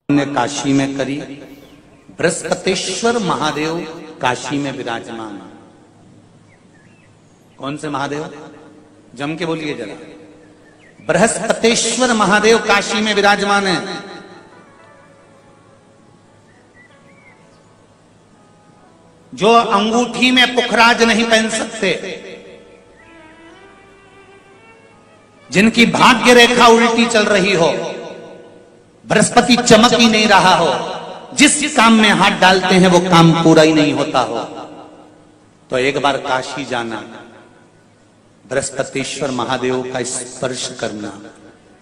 ने काशी में करी। बृहस्पतेश्वर महादेव काशी में विराजमान। कौन से महादेव? जम के बोलिए जरा। बृहस्पतेश्वर महादेव काशी में विराजमान है। जो अंगूठी में पुखराज नहीं पहन सकते, जिनकी भाग्य रेखा उल्टी चल रही हो, बृहस्पति चमक ही नहीं रहा हो, जिस काम में हाथ डालते हैं वो काम पूरा ही नहीं होता हो, तो एक बार काशी जाना, बृहस्पतेश्वर महादेव का स्पर्श करना,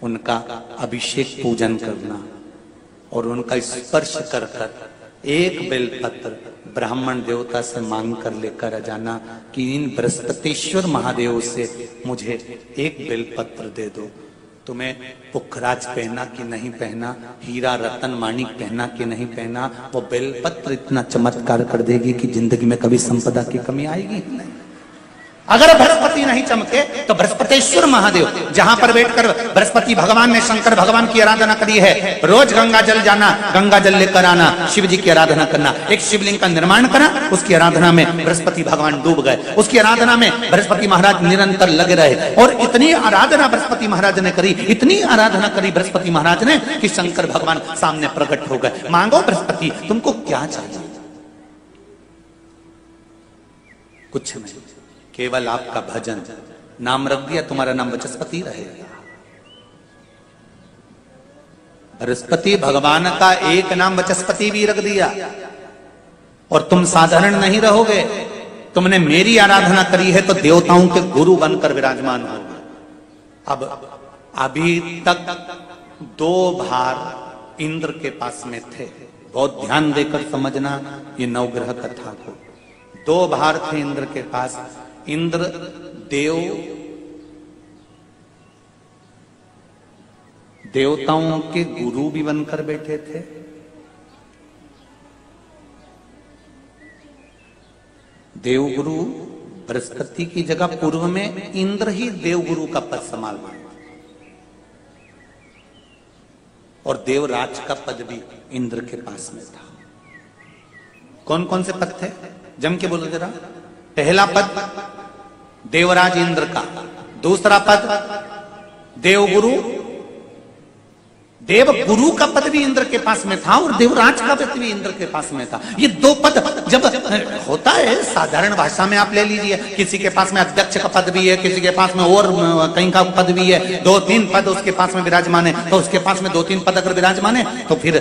उनका अभिषेक पूजन करना और उनका स्पर्श कर कर एक बेलपत्र ब्राह्मण देवता से मांग कर लेकर जाना कि इन बृहस्पतेश्वर महादेव से मुझे एक बेलपत्र दे दो। तुम्हें पुखराज पहना कि नहीं पहना, हीरा रतन माणिक पहना कि नहीं पहना, वो बेलपत्र इतना चमत्कार कर देगी कि जिंदगी में कभी संपदा की कमी आएगी नहीं। अगर बृहस्पति नहीं चमके तो बृहस्पतेश्वर महादेव, जहां पर बैठकर बृहस्पति भगवान ने शंकर भगवान की आराधना करी है, रोज गंगा जल जाना, गंगा जल लेकर आना, शिव जी की आराधना करना, एक शिवलिंग का निर्माण करा, उसकी आराधना में बृहस्पति भगवान डूब गए, उसकी आराधना में बृहस्पति महाराज निरंतर लगे रहे। और इतनी आराधना बृहस्पति महाराज ने करी, इतनी आराधना करी बृहस्पति महाराज ने कि शंकर भगवान सामने प्रकट हो गए। मांगो बृहस्पति, तुमको क्या चाहिए? कुछ नहीं, केवल आपका भजन। नाम रख दिया, तुम्हारा नाम बृहस्पति रहेगा। बृहस्पति भगवान का एक नाम बृहस्पति भी रख दिया और तुम साधारण नहीं रहोगे। तुमने मेरी आराधना करी है तो देवताओं के गुरु बनकर विराजमान होगे। अब अभी तक 2 भार इंद्र के पास में थे। बहुत ध्यान देकर समझना ये नवग्रह कथा को। 2 भार थे इंद्र के पास। इंद्र देवताओं के गुरु भी बनकर बैठे थे, देवगुरु बृहस्पति की जगह पूर्व में इंद्र ही देवगुरु का पद संभाल रहा और देवराज का पद भी इंद्र के पास में था। कौन कौन से पद थे? जम के बोलो जरा। पहला पद देवराज इंद्र का, दूसरा पद देवगुरु, देवगुरु का पद भी इंद्र के पास में था और देवराज का पद भी इंद्र के पास में था। ये 2 पद जब होता है साधारण भाषा में, आप ले लीजिए, किसी के पास में अध्यक्ष का पद भी है, किसी के पास में और कहीं का पद भी है, 2-3 पद उसके पास में विराजमान है, तो उसके पास में 2-3 पद अगर विराजमान है तो फिर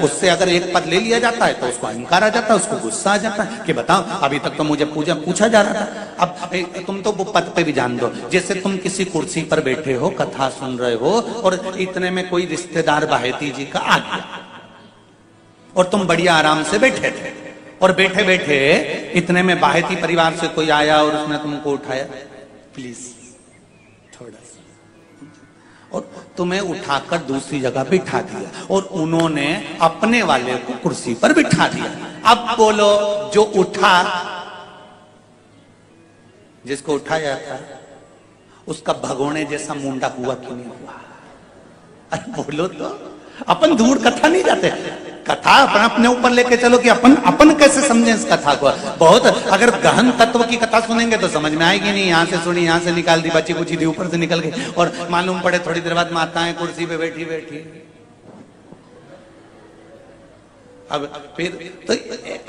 उससे अगर एक पद ले लिया जाता है तो उसको अहंकार आ जाता है, उसको गुस्सा आ जाता है कि बताओ अभी तक तो मुझे पूछा जा रहा था, अब तुम तो वो पद पे भी जान दो। जैसे तुम किसी कुर्सी पर बैठे हो, कथा सुन रहे हो और इतने में कोई रिश्तेदार बाहेती जी का आ गया और तुम बढ़िया आराम से बैठे थे और बैठे बैठे इतने में बाहेती परिवार से कोई आया और उसने तुमको उठाया, प्लीज थोड़ा सा, और तुम्हें उठाकर दूसरी जगह बिठा दिया और उन्होंने अपने वाले को कुर्सी पर बिठा दिया। अब बोलो, जो उठा, जिसको उठाया था उसका भगोने जैसा मुंडा हुआ कि नहीं हुआ? अरे बोलो तो। अपन दूर कथा नहीं जाते, कथा अपने ऊपर लेके चलो कि अपन कैसे समझें इस कथा को। बहुत अगर गहन तत्व की कथा सुनेंगे तो समझ में आएगी नहीं। यहाँ से सुनी, यहाँ से निकाल दी, बच्ची कुछ थी, ऊपर से निकल गई और मालूम पड़े थोड़ी देर बाद माताएं कुर्सी पे बैठी बैठी। अब फिर तो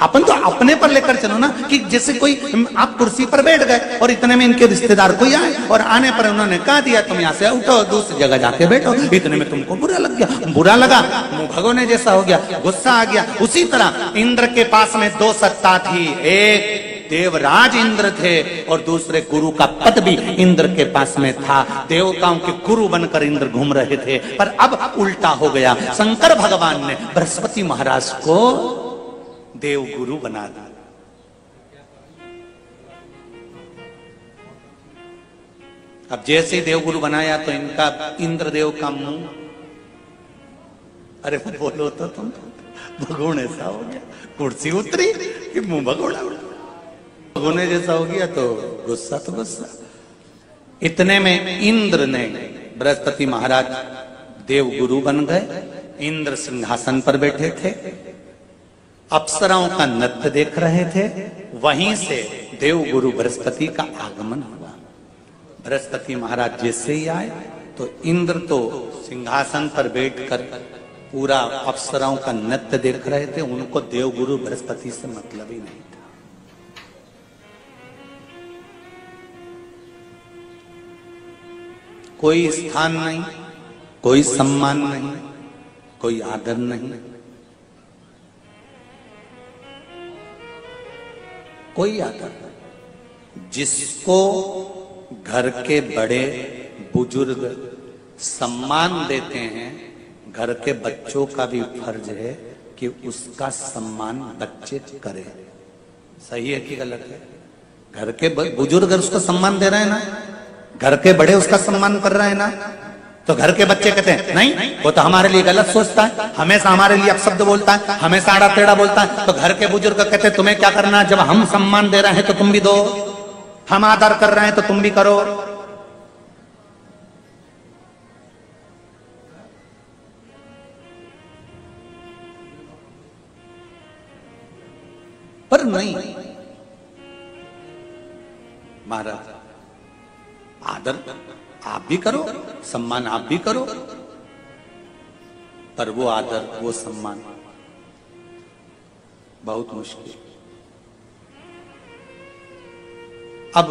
अपन तो अपने पर लेकर चलो ना, कि जैसे कोई आप कुर्सी पर बैठ गए और इतने में इनके रिश्तेदार कोई आए और आने पर उन्होंने कहा दिया तुम यहाँ से उठो, दूसरी जगह जाके बैठो। इतने में तुमको बुरा लग गया, बुरा लगा, मुंह भगोने जैसा हो गया, गुस्सा आ गया। उसी तरह इंद्र के पास में 2 सत्ता थी, एक देवराज इंद्र थे और दूसरे गुरु का पद भी इंद्र के पास में था। देवताओं के गुरु बनकर इंद्र घूम रहे थे, पर अब उल्टा हो गया। शंकर भगवान ने बृहस्पति महाराज को देवगुरु बना दिया। अब जैसे ही देवगुरु बनाया तो इनका इंद्रदेव का मुंह, अरे बोलो तो तुम, भगोने सा हो गया। कुर्सी उतरी कि मुंह भगोड़ा उड़ा, भगोने जैसा हो गया तो गुस्सा तो गुस्सा। इतने में इंद्र ने, बृहस्पति महाराज देवगुरु बन गए, इंद्र सिंहासन पर बैठे थे, अप्सराओं का नृत्य देख रहे थे। वहीं से देवगुरु बृहस्पति का आगमन हुआ। बृहस्पति महाराज जैसे ही आए तो इंद्र तो सिंहासन पर बैठकर पूरा अप्सराओं का नृत्य देख रहे थे। उनको देवगुरु बृहस्पति से मतलब ही नहीं था। कोई स्थान नहीं, कोई सम्मान नहीं, कोई आदर नहीं, कोई आदर नहीं। जिसको घर के बड़े बुजुर्ग सम्मान देते हैं, घर के बच्चों का भी फर्ज है कि उसका सम्मान बच्चे करें। सही है कि गलत है? घर के बुजुर्ग उसको सम्मान दे रहे हैं ना, घर के बड़े उसका सम्मान कर रहे हैं ना, तो घर के बच्चे कहते हैं नहीं, वो तो हमारे लिए गलत सोचता है, हमेशा हमारे लिए अपशब्द बोलता है, हमेशा आड़ा टेढ़ा बोलता है। तो घर के बुजुर्ग कहते हैं तुम्हें क्या करना है, जब हम सम्मान दे रहे हैं तो तुम भी दो, हम आदर कर रहे हैं तो तुम भी करो। पर नहीं महाराज, आदर आप भी करो, सम्मान आप भी करो, पर वो आदर वो सम्मान बहुत मुश्किल। अब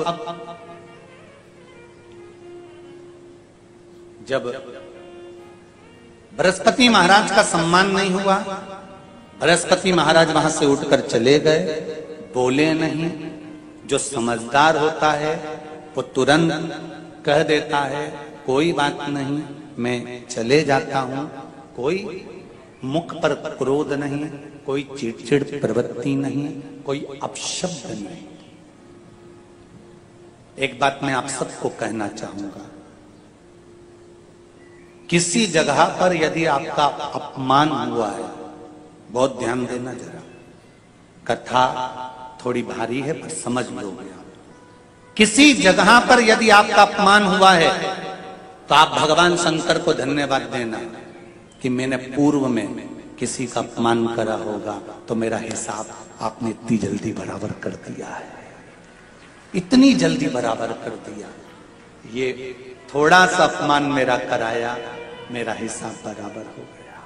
जब बृहस्पति महाराज का सम्मान नहीं हुआ, बृहस्पति महाराज वहां से उठकर चले गए, बोले नहीं। जो समझदार होता है वो तुरंत कह देता है कोई बात नहीं, मैं चले जाता हूं। कोई मुख पर क्रोध नहीं, कोई चिड़चिड़ प्रवृत्ति नहीं, कोई अपशब्द नहीं। एक बात मैं आप सबको कहना चाहूंगा, किसी जगह पर यदि आपका अपमान हुआ है, बहुत ध्यान देना जरा। कथा थोड़ी भारी है पर समझ लोगे। किसी जगह पर यदि आपका अपमान हुआ है तो आप भगवान शंकर को धन्यवाद देना कि मैंने पूर्व में किसी का अपमान करा होगा तो मेरा हिसाब आपने इतनी जल्दी बराबर कर दिया है, इतनी जल्दी बराबर कर दिया। ये थोड़ा सा अपमान मेरा कराया, मेरा हिसाब बराबर हो गया।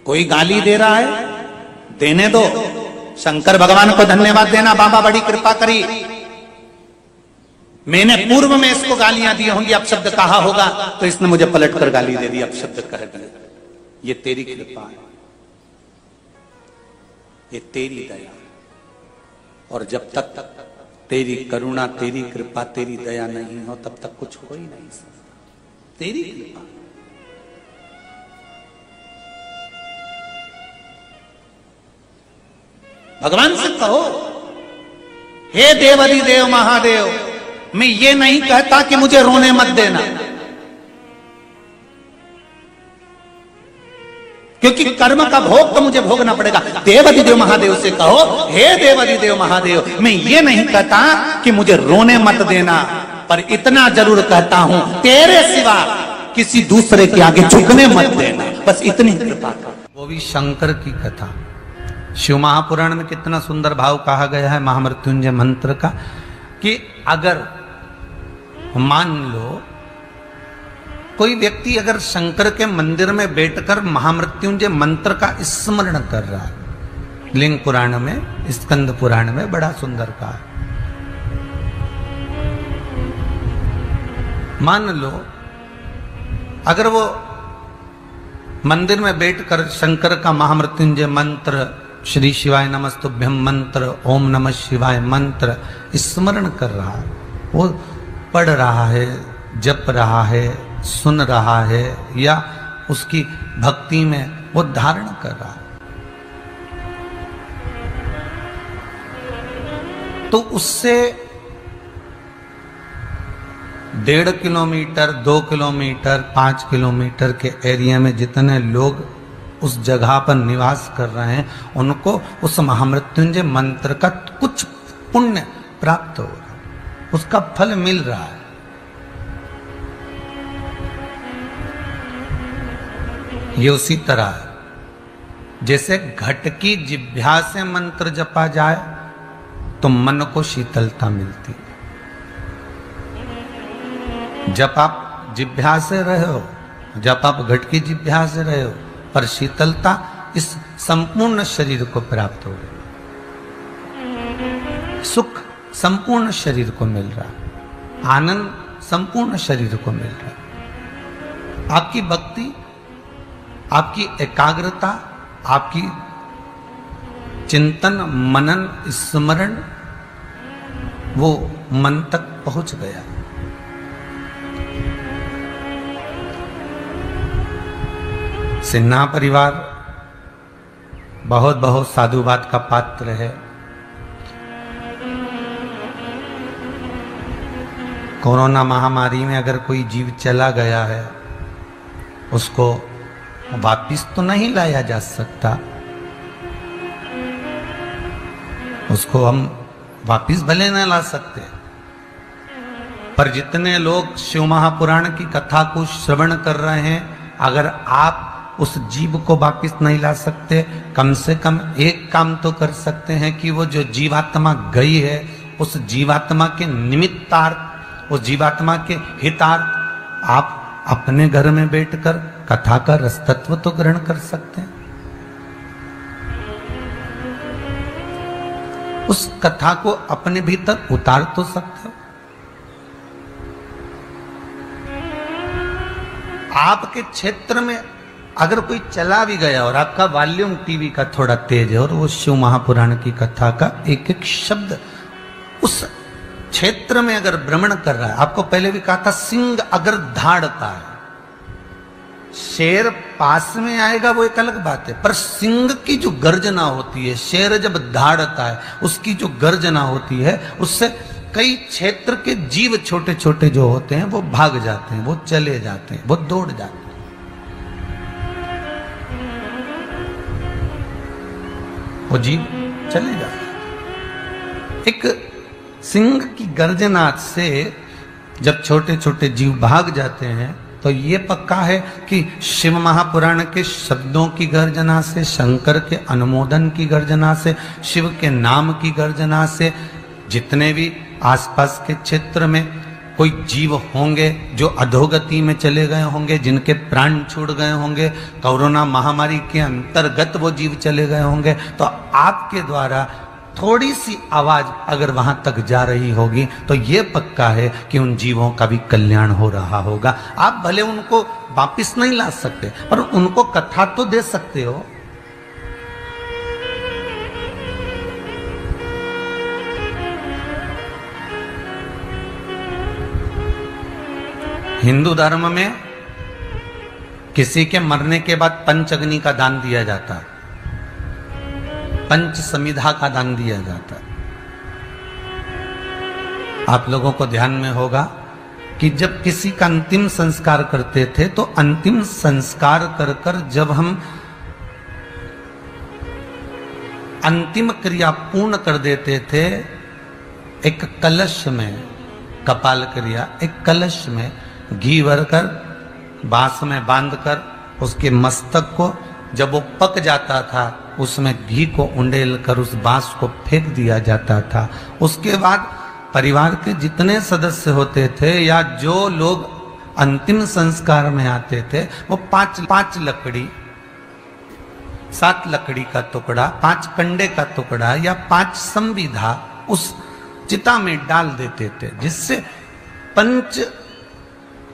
कोई गाली दे रहा है, देने दो, शंकर भगवान को धन्यवाद देना, बाबा बड़ी कृपा करी, मैंने पूर्व में इसको गालियां दी होंगी, अपशब्द कहा होगा तो इसने मुझे पलटकर गाली दे दी, अपशब्द कह दिया। ये तेरी कृपा है, ये तेरी दया। और जब तक तेरी करुणा, तेरी कृपा, तेरी दया नहीं हो तब तक कुछ हो ही नहीं सकता। तेरी कृपा। भगवान से कहो, हे देवाधिदेव महादेव, मैं ये नहीं कहता कि मुझे रोने मत देना, क्योंकि कर्म का भोग तो मुझे भोगना पड़ेगा। देवाधिदेव महादेव से कहो, हे देवाधिदेव महादेव, मैं ये नहीं कहता कि मुझे रोने मत देना, पर इतना जरूर कहता हूं तेरे सिवा किसी दूसरे के आगे झुकने मत देना, बस इतनी कृपा कर। वो भी शंकर की कथा। शिव महापुराण में कितना सुंदर भाव कहा गया है महामृत्युंजय मंत्र का, कि अगर मान लो कोई व्यक्ति अगर शंकर के मंदिर में बैठकर महामृत्युंजय मंत्र का स्मरण कर रहा है, लिंग पुराण में, स्कंद पुराण में बड़ा सुंदर कहा है। मान लो अगर वो मंदिर में बैठकर शंकर का महामृत्युंजय मंत्र, श्री शिवाय नमस्तुभ्यं मंत्र, ओम नमः शिवाय मंत्र स्मरण कर रहा है, वो पढ़ रहा है, जप रहा है, सुन रहा है, या उसकी भक्ति में वो धारण कर रहा है, तो उससे 1.5 किलोमीटर, 2 किलोमीटर, 5 किलोमीटर के एरिया में जितने लोग उस जगह पर निवास कर रहे हैं, उनको उस महामृत्युंजय मंत्र का कुछ पुण्य प्राप्त हो रहा है, उसका फल मिल रहा है। ये उसी तरह है जैसे घट की जिह्वा से मंत्र जपा जाए तो मन को शीतलता मिलती है। जब आप जिह्वा से रहे हो, जब आप घट की जिह्वा से रहे हो, पर शीतलता इस संपूर्ण शरीर को प्राप्त हो गई, सुख संपूर्ण शरीर को मिल रहा, आनंद संपूर्ण शरीर को मिल रहा। आपकी भक्ति, आपकी एकाग्रता, आपकी चिंतन, मनन, स्मरण वो मन तक पहुंच गया। सिन्हा परिवार बहुत बहुत साधुवाद का पात्र है। कोरोना महामारी में अगर कोई जीव चला गया है, उसको वापिस तो नहीं लाया जा सकता, उसको हम वापिस भले न ला सकते, पर जितने लोग शिव महापुराण की कथा को श्रवण कर रहे हैं, अगर आप उस जीव को वापिस नहीं ला सकते, कम से कम एक काम तो कर सकते हैं कि वो जो जीवात्मा गई है, उस जीवात्मा के निमित्तार्थ, उस जीवात्मा के हितार्थ आप अपने घर में बैठकर कथा का रसतत्व तो ग्रहण कर सकते हैं। उस कथा को अपने भीतर उतार तो सकते हो। आपके क्षेत्र में अगर कोई चला भी गया और आपका वॉल्यूम टीवी का थोड़ा तेज है और वो शिव महापुराण की कथा का एक एक शब्द उस क्षेत्र में अगर भ्रमण कर रहा है, आपको पहले भी कहा था, सिंह अगर धाड़ता है, शेर पास में आएगा वो एक अलग बात है, पर सिंह की जो गर्जना होती है, शेर जब धाड़ता है, उसकी जो गर्जना होती है, उससे कई क्षेत्र के जीव छोटे छोटे जो होते हैं वो भाग जाते हैं, वो चले जाते हैं, वो दौड़ जाते हैं। वो जीव चले जाते हैं। एक सिंह की गर्जना से जब छोटे छोटे जीव भाग जाते हैं, तो ये पक्का है कि शिव महापुराण के शब्दों की गर्जना से, शंकर के अनुमोदन की गर्जना से, शिव के नाम की गर्जना से, जितने भी आसपास के क्षेत्र में कोई जीव होंगे जो अधोगति में चले गए होंगे, जिनके प्राण छूट गए होंगे, कोरोना महामारी के अंतर्गत वो जीव चले गए होंगे, तो आपके द्वारा थोड़ी सी आवाज अगर वहां तक जा रही होगी तो ये पक्का है कि उन जीवों का भी कल्याण हो रहा होगा। आप भले उनको वापिस नहीं ला सकते, पर उनको कथा तो दे सकते हो। हिंदू धर्म में किसी के मरने के बाद पंचअग्नि का दान दिया जाता है, पंच समिधा का दान दिया जाता है। आप लोगों को ध्यान में होगा कि जब किसी का अंतिम संस्कार करते थे, तो अंतिम संस्कार कर कर जब हम अंतिम क्रिया पूर्ण कर देते थे, एक कलश में, कपाल क्रिया, एक कलश में घी भरकर बांस में बांधकर उसके मस्तक को जब वो पक जाता था, उसमें घी को उंडेल कर उस बांस को फेंक दिया जाता था। उसके बाद परिवार के जितने सदस्य होते थे या जो लोग अंतिम संस्कार में आते थे, वो पांच लकड़ी, 7 लकड़ी का टुकड़ा, 5 कंडे का टुकड़ा या 5 संविधा उस चिता में डाल देते थे, जिससे पंच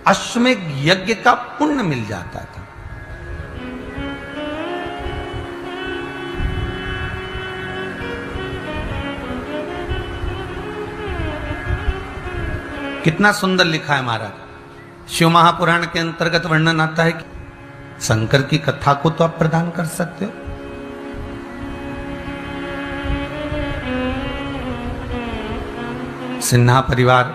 अश्वमेध यज्ञ का पुण्य मिल जाता था। कितना सुंदर लिखा है महाराज। शिव महापुराण के अंतर्गत वर्णन आता है कि शंकर की कथा को तो आप प्रदान कर सकते हो, सिन्हा परिवार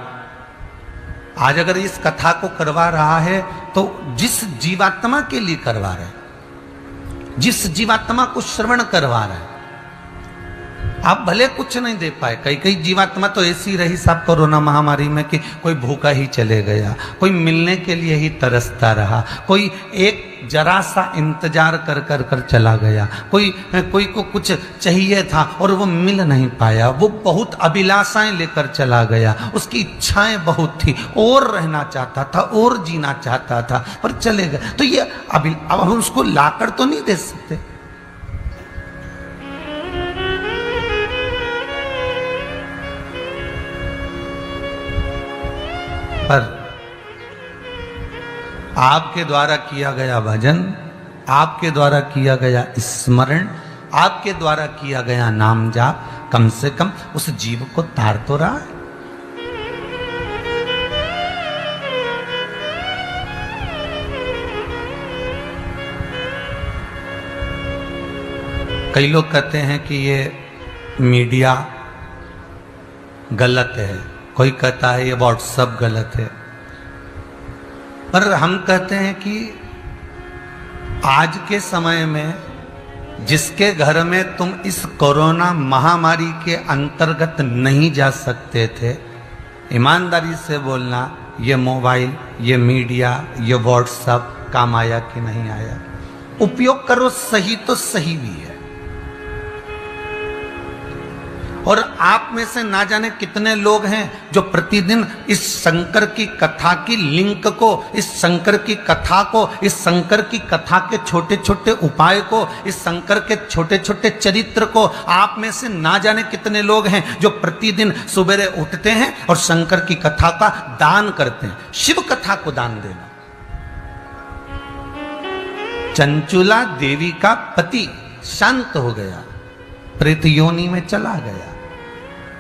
आज अगर इस कथा को करवा रहा है तो जिस जीवात्मा के लिए करवा रहा है, जिस जीवात्मा को श्रवण करवा रहा है, आप भले कुछ नहीं दे पाए, कई कई जीवात्मा तो ऐसी रही साहब कोरोना महामारी में कि कोई भूखा ही चले गया, कोई मिलने के लिए ही तरसता रहा, कोई एक जरा सा इंतजार कर कर कर चला गया, कोई को कुछ चाहिए था और वो मिल नहीं पाया, वो बहुत अभिलाषाएं लेकर चला गया, उसकी इच्छाएं बहुत थी, और रहना चाहता था और जीना चाहता था, पर चले गए। तो ये अब हम उसको लाकर तो नहीं दे सकते। पर आपके द्वारा किया गया भजन, आपके द्वारा किया गया स्मरण, आपके द्वारा किया गया नाम जाप कम से कम उस जीव को तार तो रहा है। कई लोग कहते हैं कि ये मीडिया गलत है, कोई कहता है ये व्हाट्सएप गलत है, पर हम कहते हैं कि आज के समय में जिसके घर में तुम इस कोरोना महामारी के अंतर्गत नहीं जा सकते थे, ईमानदारी से बोलना, ये मोबाइल, ये मीडिया, ये व्हाट्सएप काम आया कि नहीं आया? उपयोग करो, सही तो सही भी है। और आप में से ना जाने कितने लोग हैं जो प्रतिदिन इस शंकर की कथा की लिंक को, इस शंकर की कथा को, इस शंकर की कथा के छोटे छोटे उपाय को, इस शंकर के छोटे छोटे चरित्र को, आप में से ना जाने कितने लोग हैं जो प्रतिदिन सुबह उठते हैं और शंकर की कथा का दान करते हैं। शिव कथा को दान देना। चंचुला देवी का पति शांत हो गया, प्रेत योनि में चला गया,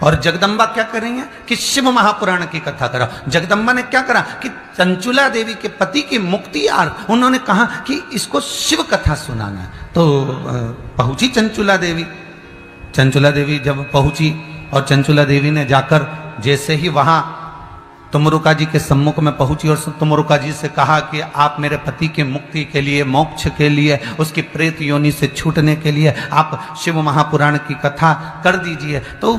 और जगदम्बा क्या करेंगे कि शिव महापुराण की कथा करा। जगदम्बा ने क्या करा कि चंचुला देवी के पति की मुक्ति आर उन्होंने कहा कि इसको शिव कथा सुनाना। तो पहुंची चंचुला देवी। चंचुला देवी जब पहुंची और चंचुला देवी ने जाकर जैसे ही वहां तुमरुका जी के सम्मुख में पहुंची और तुमरुका जी से कहा कि आप मेरे पति की मुक्ति के लिए, मोक्ष के लिए, उसकी प्रेत योनि से छूटने के लिए आप शिव महापुराण की कथा कर दीजिए। तो